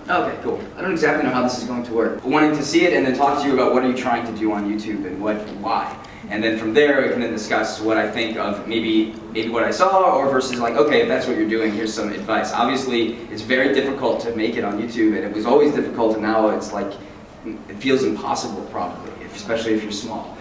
Okay, cool. I don't exactly know how this is going to work. Wanting to see it and then talk to you about what are you trying to do on YouTube and why. And then from there, we can then discuss what I think of maybe what I saw, or versus like, okay, if that's what you're doing, here's some advice. Obviously, it's very difficult to make it on YouTube, and it was always difficult, and now it's like, it feels impossible probably, especially if you're small.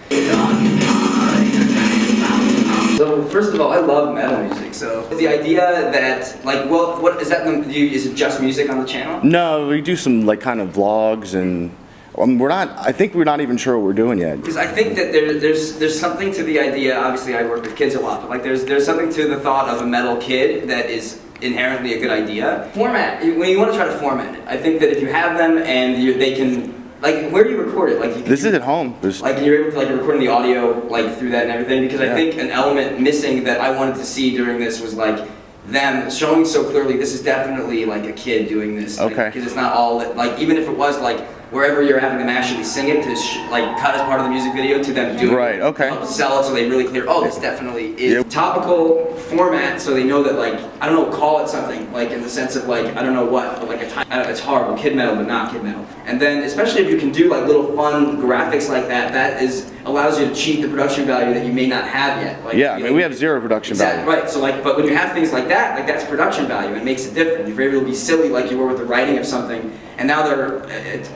So first of all, I love metal music. So the idea that like, well, what is that? Is it just music on the channel? No, we do some like kind of vlogs, and we're not. I think we're not even sure what we're doing yet. Because I think that there's something to the idea. Obviously, I work with kids a lot, but like there's something to the thought of a metal kid that is inherently a good idea. Format, when you want to try to format it, I think that if you have them and they can. Like, where do you record it? Like, this is at home. Like, you're able to like recording the audio like through that and everything. Because I think an element missing that I wanted to see during this was like them showing so clearly this is definitely like a kid doing this. Like, okay. Because it's not all like even if it was like wherever you're having them actually sing it to like cut as part of the music video to them doing right. Okay. Help sell it so they really clear. Oh, this definitely is topical format, so they know that like I don't know, call it something like in the sense of like I don't know what, but like it's horrible kid metal, but not kid metal. And then especially if you can do like little fun graphics like that, that allows you to cheat the production value that you may not have yet. Like, yeah, I mean we have zero production value. Right. So like, but when you have things like that's production value. It makes it different. If you're able to be silly like you were with the writing of something, and now they're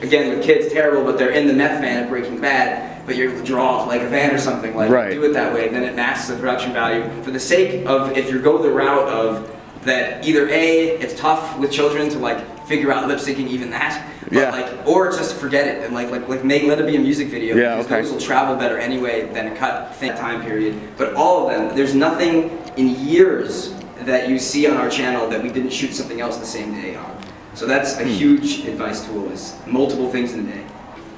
again with kids terrible, but they're in the meth van at Breaking Bad, but you draw like a van or something like do it that way, then it masks the production value for the sake of if you go the route of that either A, it's tough with children to like figure out lip syncing even that, but like or just forget it and like let it be a music video because those will travel better anyway than a cut time period. But all of them, there's nothing in years that you see on our channel that we didn't shoot something else the same day on. So that's a huge advice tool, is multiple things in a day.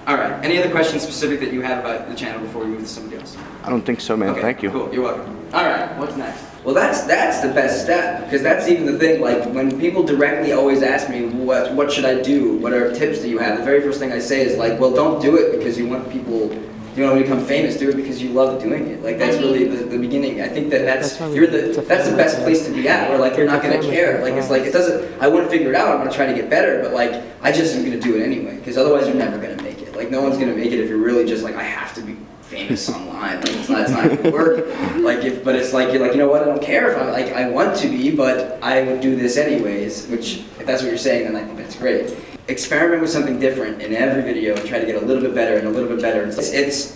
All right, any other questions specific that you have about the channel before we move to somebody else? I don't think so, man. Okay, thank you. Cool, you're welcome. All right, what's next? Well, that's the best step, because that's even the thing, like when people directly always ask me, what should I do? What are tips do you have? The very first thing I say is like, well, don't do it because you want people, you want to become famous. Do it because you love doing it. Like that's really the beginning. I think that's the best place to be at, where like you're not gonna care. Like it's like it doesn't. I wouldn't figure it out. I'm gonna try to get better, but like I just am gonna do it anyway, because otherwise you're never gonna make it. Like no one's gonna make it if you're really just like I have to be famous online. Like it's not gonna work. But it's like you're like, you know what? I don't care if I want to be, but I would do this anyways. Which if that's what you're saying, then I think that's great. Experiment with something different in every video and try to get a little bit better and a little bit better.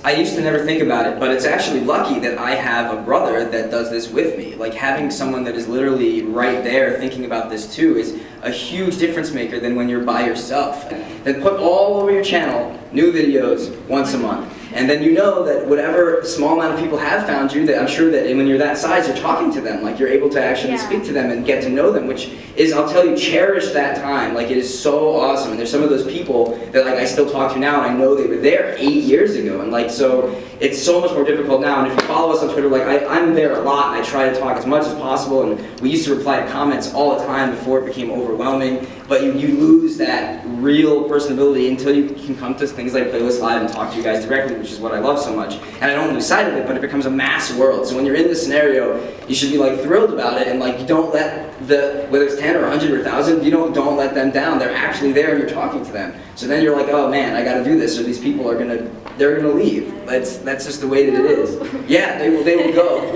I used to never think about it, but it's actually lucky that I have a brother that does this with me. Like having someone that is literally right there thinking about this too is a huge difference maker than when you're by yourself. Then put all over your channel new videos once a month. And then you know that whatever small amount of people have found you, that I'm sure that when you're that size, you're talking to them, like you're able to actually speak to them and get to know them, which is, I'll tell you, cherish that time. Like it is so awesome. And there's some of those people that like I still talk to now, and I know they were there 8 years ago. And like, so it's so much more difficult now. And if you follow us on Twitter, like I'm there a lot, and I try to talk as much as possible. And we used to reply to comments all the time before it became overwhelming. But you lose that real personability until you can come to things like Playlist Live and talk to you guys directly, which is what I love so much. And I don't lose sight of it, but it becomes a mass world. So when you're in this scenario, you should be like thrilled about it, and like you don't let whether it's 10 or 100 or 1,000, you don't let them down. They're actually there and you're talking to them. So then you're like, oh man, I gotta do this, or these people they're gonna leave. That's just the way that it is. Yeah, they will go.